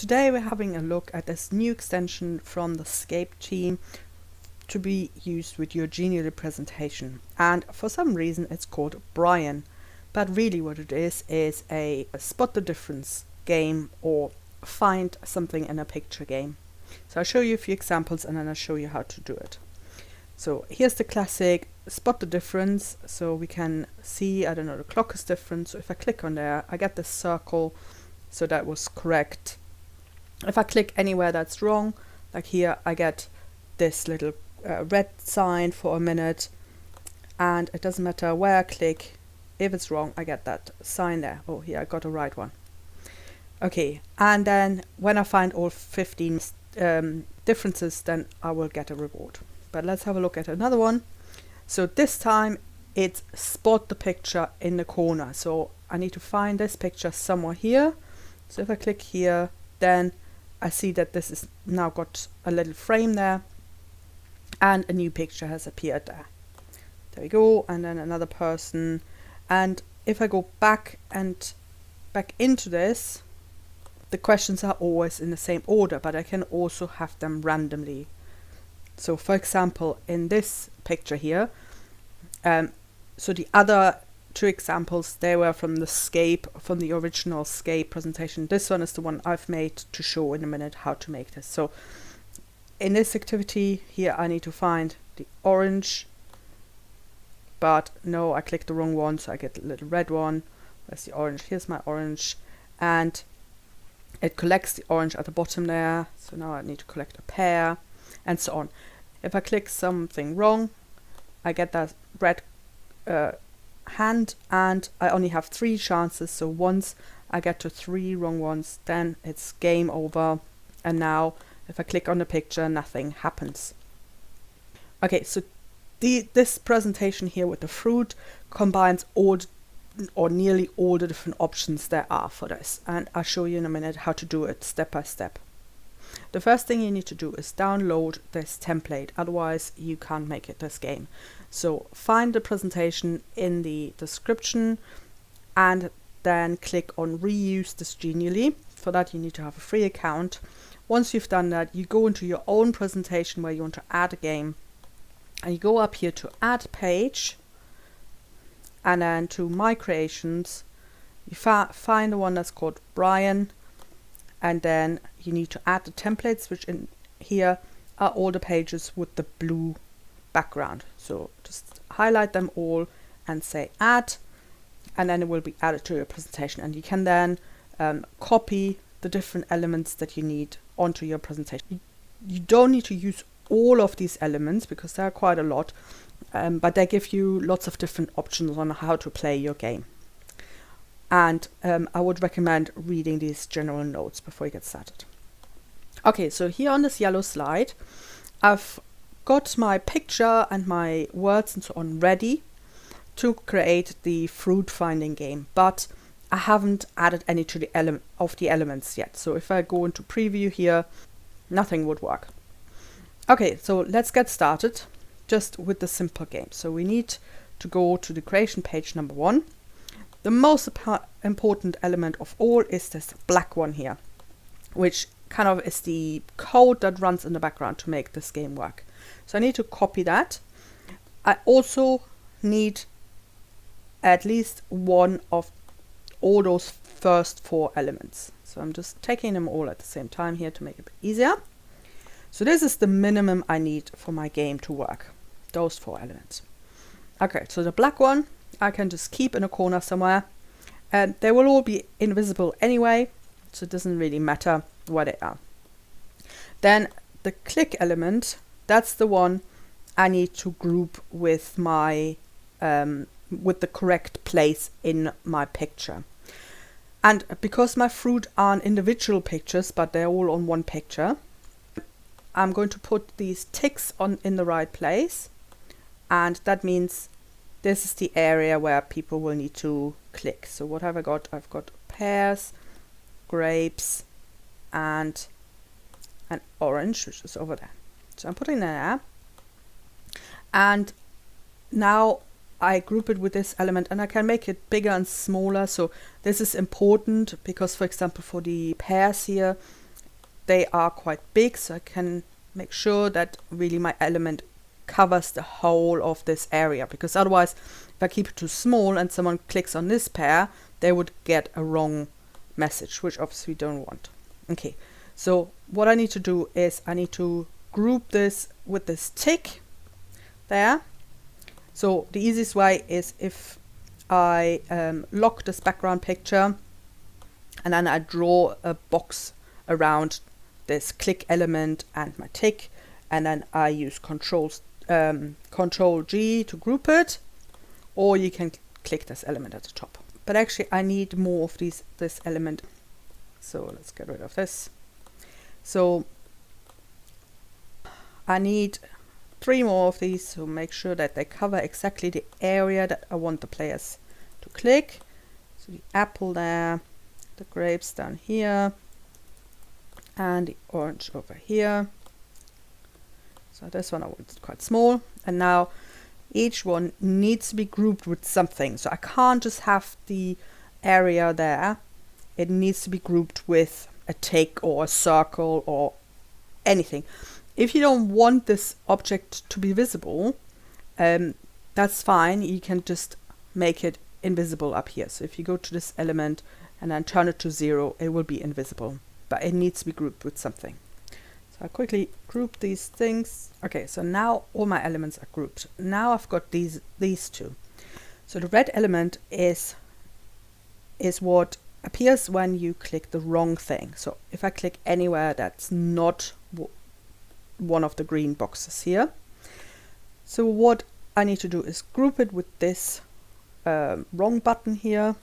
Today we're having a look at this new extension from the Scape team to be used with your Genially presentation, and for some reason it's called Brian, but really what it is a spot the difference game or find something in a picture game. So I'll show you a few examples and then I'll show you how to do it. So here's the classic spot the difference. So we can see, I don't know, the clock is different, so if I click on there I get this circle, so that was correct. If I click anywhere that's wrong, like here, I get this little red sign for a minute, and it doesn't matter where I click, if it's wrong I get that sign there. Oh, here I got a right one. Okay, and then when I find all 15 differences, then I will get a reward. But let's have a look at another one. So this time it's spot the picture in the corner, so I need to find this picture somewhere here. So if I click here, then I see that this is now got a little frame there and a new picture has appeared there. There we go, and then another person. And if I go back into this, the questions are always in the same order, but I can also have them randomly. So for example, in this picture here, so the other two examples, they were from the original Scape presentation. This one is the one I've made to show in a minute how to make this. So in this activity here I need to find the orange, but no, I clicked the wrong one, so I get a little red one. Where's the orange? Here's my orange, and it collects the orange at the bottom there. So now I need to collect a pair, and so on. If I click something wrong, I get that red hand, and I only have 3 chances, so once I get to 3 wrong ones, then it's game over, and now if I click on the picture nothing happens. Okay, so this presentation here with the fruit combines all or nearly all the different options there are for this, and I'll show you in a minute how to do it step by step. The first thing you need to do is download this template, otherwise you can't make it this game. So find the presentation in the description and then click on reuse this Genially. For that you need to have a free account. Once you've done that, you go into your own presentation where you want to add a game, and you go up here to add page, and then to my creations you find the one that's called Brian, and then you need to add the templates, which in here are all the pages with the blue background. So just highlight them all and say add, and then it will be added to your presentation, and you can then copy the different elements that you need onto your presentation. You don't need to use all of these elements because there are quite a lot, but they give you lots of different options on how to play your game. And I would recommend reading these general notes before you get started. Okay, so here on this yellow slide, I've got my picture and my words and so on ready to create the fruit finding game, but I haven't added any to the elements yet. So if I go into preview here, nothing would work. Okay, so let's get started just with the simple game. So we need to go to the creation page number 1. The most important element of all is this black one here, which kind of is the code that runs in the background to make this game work. So I need to copy that. I also need at least one of all those first 4 elements. So I'm just taking them all at the same time here to make it a bit easier. So this is the minimum I need for my game to work, those 4 elements. Okay, so the black one I can just keep in a corner somewhere, and they will all be invisible anyway, so it doesn't really matter where they are. Then the click element, that's the one I need to group with my with the correct place in my picture. And because my fruit aren't individual pictures, but they're all on one picture, I'm going to put these ticks in the right place, and that means this is the area where people will need to click. So what have I got? I've got pears, grapes, and an orange, which is over there. So I'm putting that there. And now I group it with this element, and I can make it bigger and smaller. So this is important because, for example, for the pears here, they are quite big, so I can make sure that really my element covers the whole of this area, because otherwise if I keep it too small and someone clicks on this pair, they would get a wrong message, which obviously we don't want. Okay, so what I need to do is I need to group this with this tick there. So the easiest way is if I lock this background picture and then I draw a box around this click element and my tick, and then I use Control G to group it, or you can click this element at the top. But actually I need more of this element, so let's get rid of this. So I need 3 more of these to make sure that they cover exactly the area that I want the players to click. So the apple there, the grapes down here, and the orange over here. So this one I want quite small, and now each one needs to be grouped with something. So I can't just have the area there. It needs to be grouped with a tick or a circle or anything. If you don't want this object to be visible, that's fine. You can just make it invisible up here. So if you go to this element and then turn it to 0, it will be invisible, but it needs to be grouped with something. So I quickly group these things. Okay, so now all my elements are grouped. Now I've got these two. So the red element is what appears when you click the wrong thing. So if I click anywhere that's not one of the green boxes here. So what I need to do is group it with this wrong button here.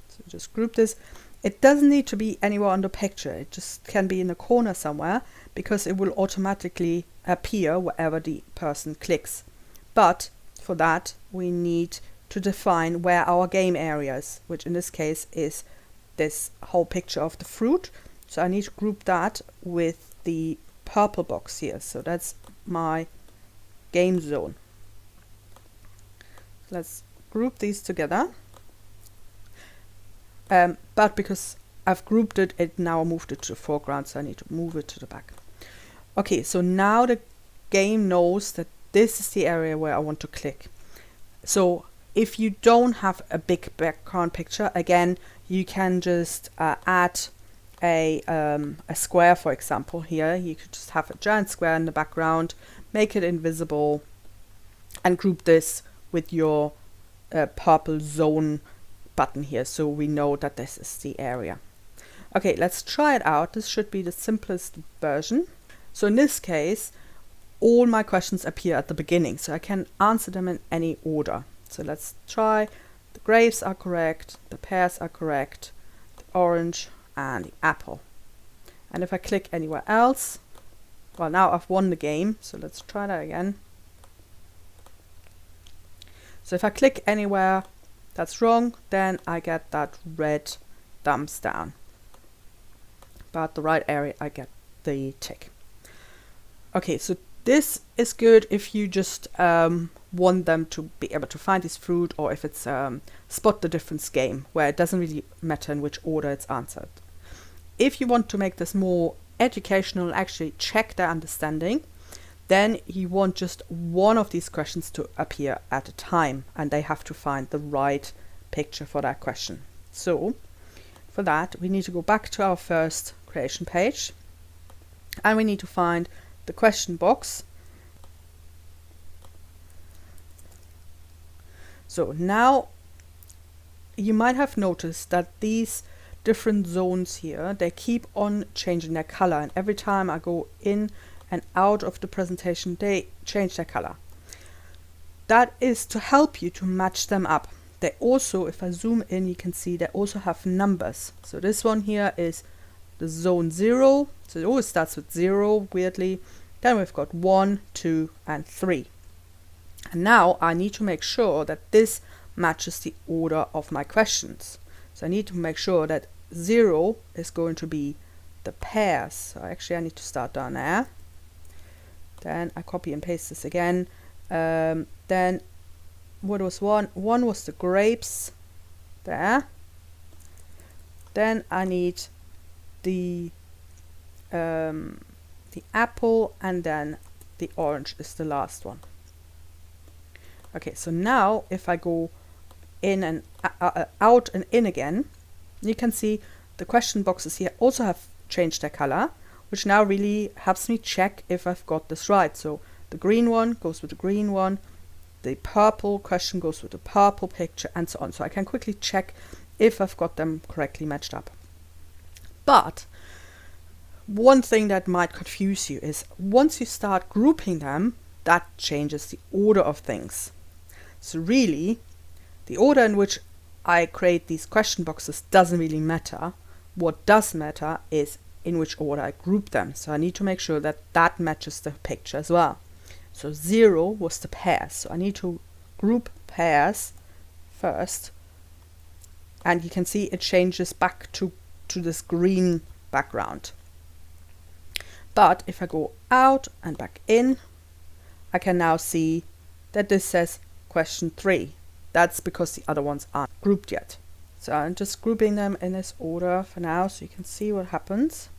So just group this. It doesn't need to be anywhere on the picture. It just can be in the corner somewhere, because it will automatically appear wherever the person clicks. But for that we need to define where our game area is, which in this case is this whole picture of the fruit. So I need to group that with the purple box here. So that's my game zone. Let's group these together. But because I've grouped it, it now moved it to the foreground, so I need to move it to the back. Okay, so now the game knows that this is the area where I want to click. So if you don't have a big background picture, again, you can just add a square, for example. Here you could just have a giant square in the background, make it invisible, and group this with your purple zone button here, so we know that this is the area. Okay, let's try it out. This should be the simplest version. So in this case, all my questions appear at the beginning, so I can answer them in any order. So let's try. The grapes are correct, the pears are correct, the orange and the apple. And if I click anywhere else, well, now I've won the game, so let's try that again. So if I click anywhere that's wrong, then I get that red thumbs down. But the right area, I get the tick. Okay, so this is good if you just want them to be able to find this fruit, or if it's spot the difference game, where it doesn't really matter in which order it's answered. If you want to make this more educational, actually check their understanding, then you want just one of these questions to appear at a time, and they have to find the right picture for that question. So for that, we need to go back to our first creation page, and we need to find the question box. So now you might have noticed that these different zones here, they keep on changing their color, and every time I go in and out of the presentation, they change their color. That is to help you to match them up. They also, if I zoom in, you can see they also have numbers. So this one here is the zone 0, so it always starts with 0, weirdly. Then we've got 1, 2 and 3. And now I need to make sure that this matches the order of my questions. So I need to make sure that 0 is going to be the pears. So actually I need to start down there. Then I copy and paste this again. Then what was 1? 1 was the grapes there. Then I need the the apple, and then the orange is the last one. Okay, so now if I go in and out and in again, you can see the question boxes here also have changed their color, which now really helps me check if I've got this right. So the green one goes with the green one, the purple question goes with the purple picture, and so on. So I can quickly check if I've got them correctly matched up. But one thing that might confuse you is once you start grouping them, that changes the order of things. So really, the order in which I create these question boxes doesn't really matter. What does matter is in which order I group them. So I need to make sure that that matches the picture as well. So 0 was the pairs. So I need to group pairs first. And you can see it changes back to this green background. But if I go out and back in, I can now see that this says question 3. That's because the other ones aren't grouped yet. So I'm just grouping them in this order for now so you can see what happens.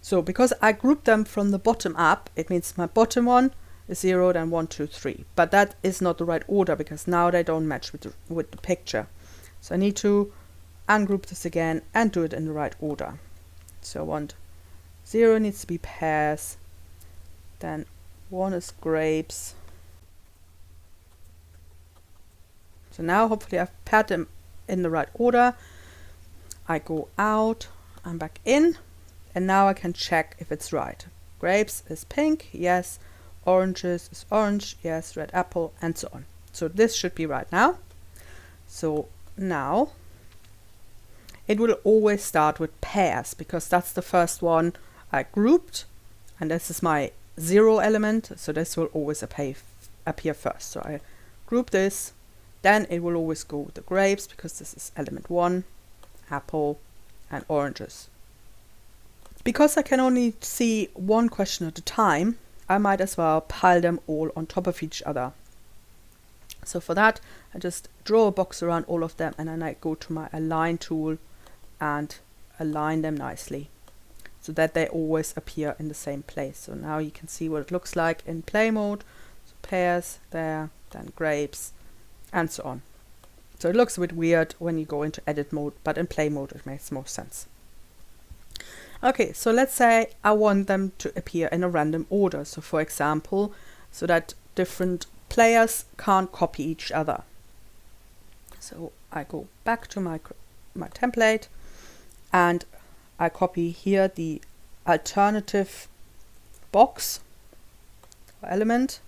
So because I grouped them from the bottom up, it means my bottom one is 0, then 1, 2, 3. But that is not the right order because now they don't match with the picture. So I need to ungroup this again and do it in the right order. So I want 0 needs to be pears, then 1 is grapes. So now hopefully I've paired them in the right order. I go out and back in, and now I can check if it's right. Grapes is pink, yes. Oranges is orange, yes. Red apple, and so on. So this should be right now. So now it will always start with pairs because that's the first one I grouped, and this is my 0 element, so this will always appear first. So I group this, then it will always go with the grapes because this is element 1, apple, and oranges. Because I can only see one question at a time, I might as well pile them all on top of each other. So for that, I just draw a box around all of them, and then I go to my align tool and align them nicely so that they always appear in the same place. So now you can see what it looks like in play mode. So pears there, then grapes, and so on. So it looks a bit weird when you go into edit mode, but in play mode it makes more sense. Okay, so let's say I want them to appear in a random order. So for example, so that different players can't copy each other. So I go back to my template and I copy here the alternative box or element,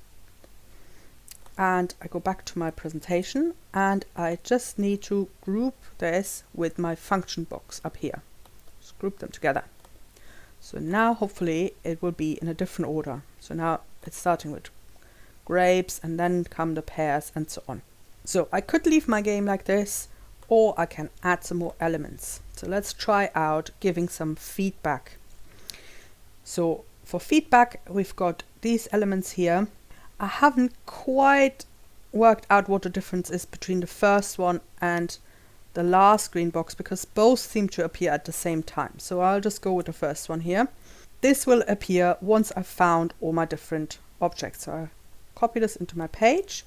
and I go back to my presentation and I just need to group this with my function box up here. Just group them together. So now hopefully it will be in a different order. So now it's starting with grapes and then come the pears and so on. So I could leave my game like this, or I can add some more elements. So let's try out giving some feedback. So for feedback, we've got these elements here. I haven't quite worked out what the difference is between the first one and the last green box because both seem to appear at the same time. So I'll just go with the first one here. This will appear once I've found all my different objects. So I copy this into my page,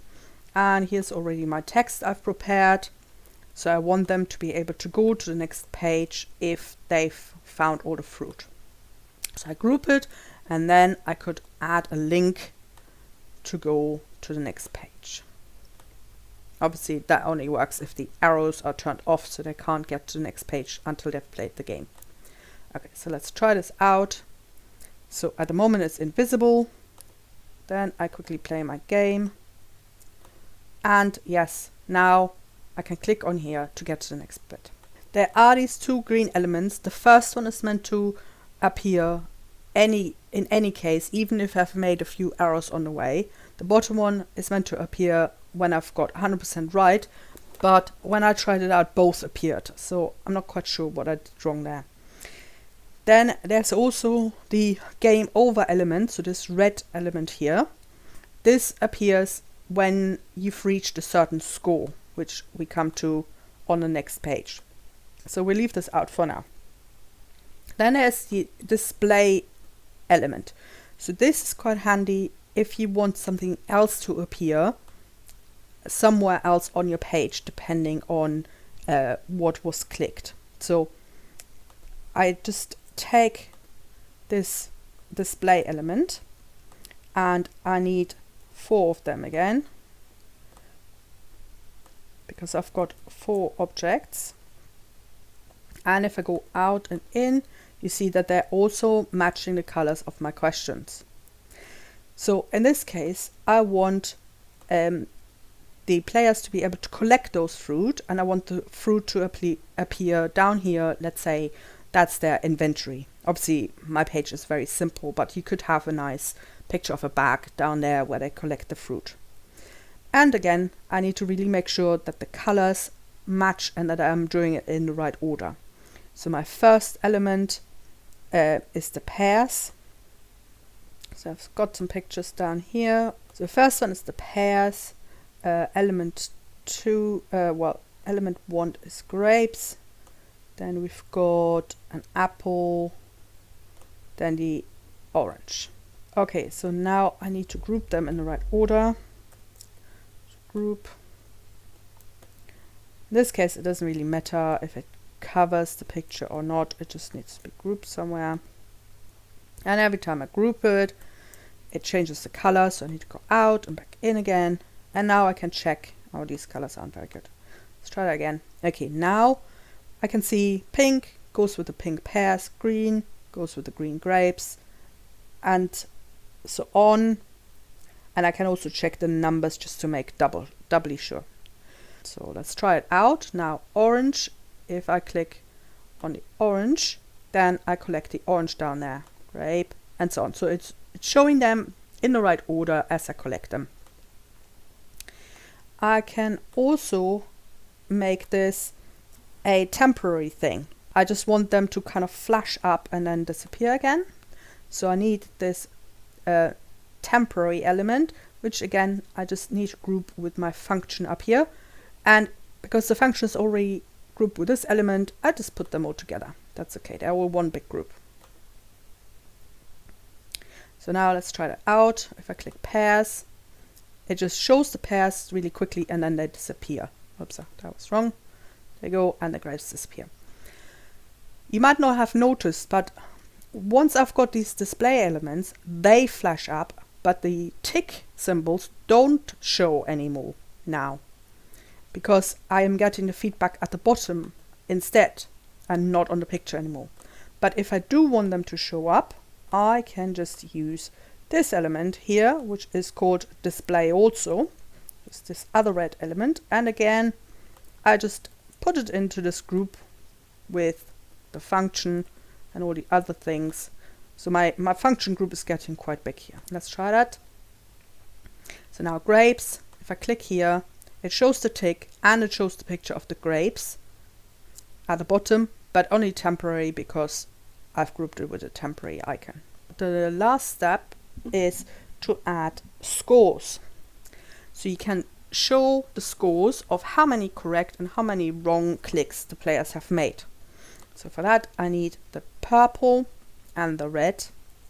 and here's already my text I've prepared. So I want them to be able to go to the next page if they've found all the fruit. So I group it, and then I could add a link to go to the next page. Obviously that only works if the arrows are turned off, so they can't get to the next page until they've played the game. Okay, so let's try this out. So at the moment it's invisible. Then I quickly play my game. And yes, now I can click on here to get to the next bit. There are these two green elements. The first one is meant to appear in any case, even if I've made a few errors on the way. The bottom one is meant to appear when I've got 100% right, but when I tried it out, both appeared. So I'm not quite sure what I did wrong there. Then there's also the game over element, so this red element here. This appears when you've reached a certain score, which we come to on the next page. So we'll leave this out for now. Then there's the display element. So this is quite handy if you want something else to appear somewhere else on your page, depending on what was clicked. So I just take this display element, and I need 4 of them again, because I've got 4 objects. And if I go out and in, you see that they're also matching the colors of my questions. So in this case, I want the players to be able to collect those fruit, and I want the fruit to appear down here. Let's say that's their inventory. Obviously, my page is very simple, but you could have a nice picture of a bag down there where they collect the fruit. And again, I need to really make sure that the colors match and that I'm doing it in the right order. So my first element is the pears. So I've got some pictures down here. So the first one is the pears. Element 1 is grapes. Then we've got an apple. Then the orange. Okay, so now I need to group them in the right order. Group. In this case, it doesn't really matter if it covers the picture or not. It just needs to be grouped somewhere. And every time I group it, it changes the color. So I need to go out and back in again. And now I can check. Oh, these colors aren't very good. Let's try that again. Okay, now I can see pink goes with the pink pears, green goes with the green grapes, and so on. And I can also check the numbers just to make doubly sure. So let's try it out. Now orange, if I click on the orange, then I collect the orange down there, grape, and so on. So it's showing them in the right order as I collect them. I can also make this a temporary thing. I just want them to kind of flash up and then disappear again. So I need this temporary element, which again I just need to group with my function up here. And because the function is already grouped with this element, I just put them all together. That's okay, they're all one big group. So now let's try that out. If I click pears, it just shows the pears really quickly and then they disappear. Oops, that was wrong. There you go, and the grapes disappear. You might not have noticed, but once I've got these display elements, they flash up, but the tick symbols don't show anymore now, because I am getting the feedback at the bottom instead and not on the picture anymore. But if I do want them to show up, I can just use this element here, which is called display also. It's this other red element, and again I just put it into this group with the function and all the other things. So my function group is getting quite big here. Let's try that. So now grapes, if I click here, it shows the tick and it shows the picture of the grapes at the bottom, but only temporary because I've grouped it with a temporary icon. The last step is to add scores. So you can show the scores of how many correct and how many wrong clicks the players have made. So for that I need the purple and the red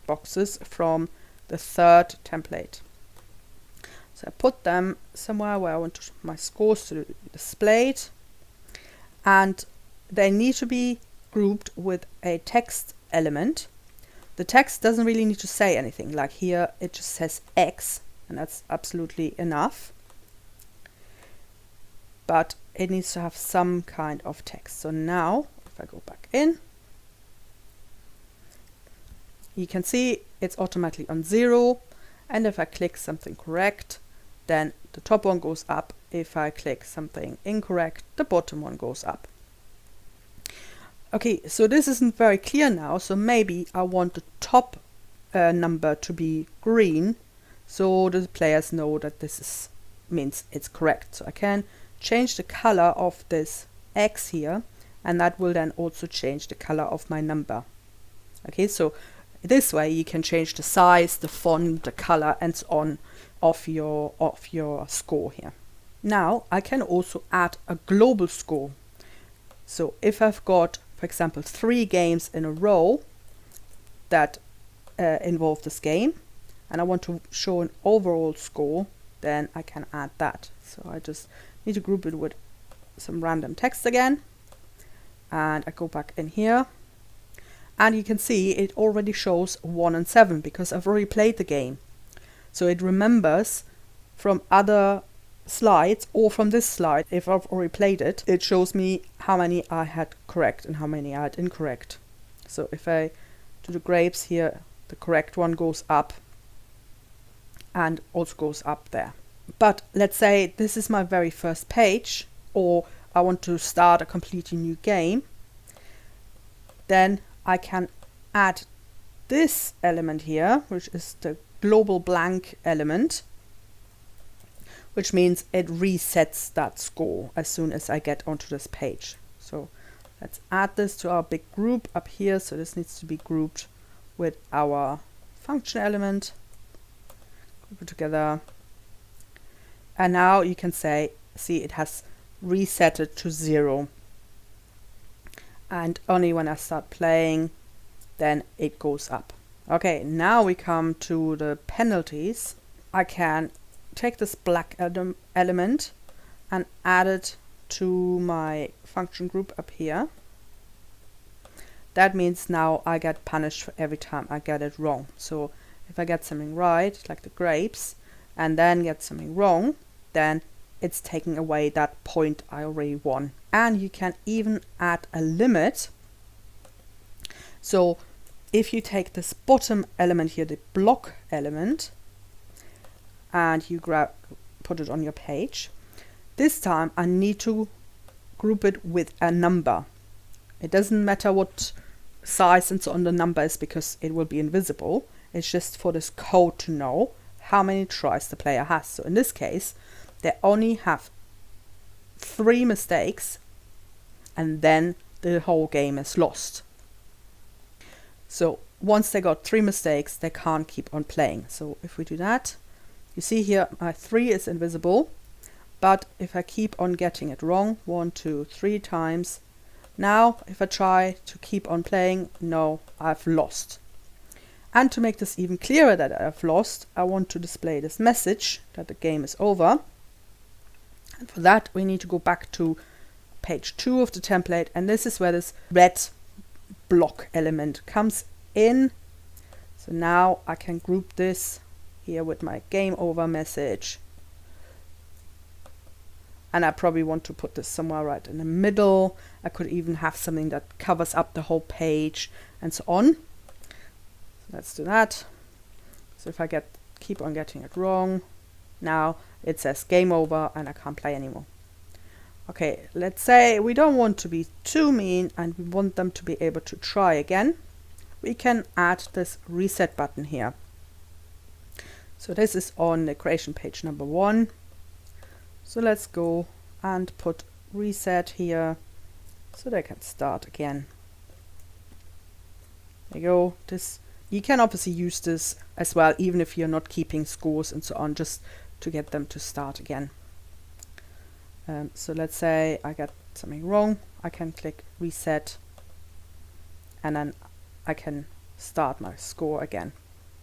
boxes from the third template. So I put them somewhere where I want my scores to be displayed, and they need to be grouped with a text element. The text doesn't really need to say anything, like here it just says X, and that's absolutely enough. But it needs to have some kind of text. So now, if I go back in, you can see it's automatically on 0. And if I click something correct, then the top one goes up. If I click something incorrect, the bottom one goes up. Okay, so this isn't very clear now, so maybe I want the top number to be green, so the players know that this means it's correct. So I can change the color of this X here, and that will then also change the color of my number. Okay, so this way you can change the size, the font, the color, and so on of your score here. Now I can also add a global score. So if I've got for example, 3 games in a row that involve this game, and I want to show an overall score, then I can add that. So I just need to group it with some random text again, and I go back in here, and you can see it already shows 1 and 7 because I've already played the game. So it remembers from other slides or from this slide, if I've already played it, it shows me how many I had correct and how many I had incorrect. So if I do the grapes here, the correct one goes up and also goes up there. But let's say this is my very first page, or I want to start a completely new game, then I can add this element here, which is the global blank element, which means it resets that score as soon as I get onto this page. So let's add this to our big group up here. So this needs to be grouped with our function element. Group it together. And now you can see it has reset it to 0. And only when I start playing, then it goes up. Okay, now we come to the penalties. I can take this black element and add it to my function group up here. That means now I get punished for every time I get it wrong. So if I get something right, like the grapes, and then get something wrong, then it's taking away that point I already won. And you can even add a limit. So if you take this bottom element here, the block element, and you put it on your page, this time I need to group it with a number. It doesn't matter what size and so on the number is because it will be invisible. It's just for this code to know how many tries the player has. So in this case, they only have 3 mistakes and then the whole game is lost. So once they got 3 mistakes, they can't keep on playing. So if we do that, you see here my 3 is invisible, but if I keep on getting it wrong 1, 2, 3 times, now if I try to keep on playing, no, I've lost. And to make this even clearer that I've lost, I want to display this message that the game is over. And for that, we need to go back to page 2 of the template, and this is where this red block element comes in. So now I can group this here with my game over message. And I probably want to put this somewhere right in the middle. I could even have something that covers up the whole page and so on. So let's do that. So if I keep on getting it wrong, now it says game over and I can't play anymore. Okay, let's say we don't want to be too mean and we want them to be able to try again. We can add this reset button here. So this is on the creation page number 1. So let's go and put reset here so they can start again. There you go. You can obviously use this as well, even if you're not keeping scores and so on, just to get them to start again. So let's say I get something wrong. I can click reset and then I can start my score again.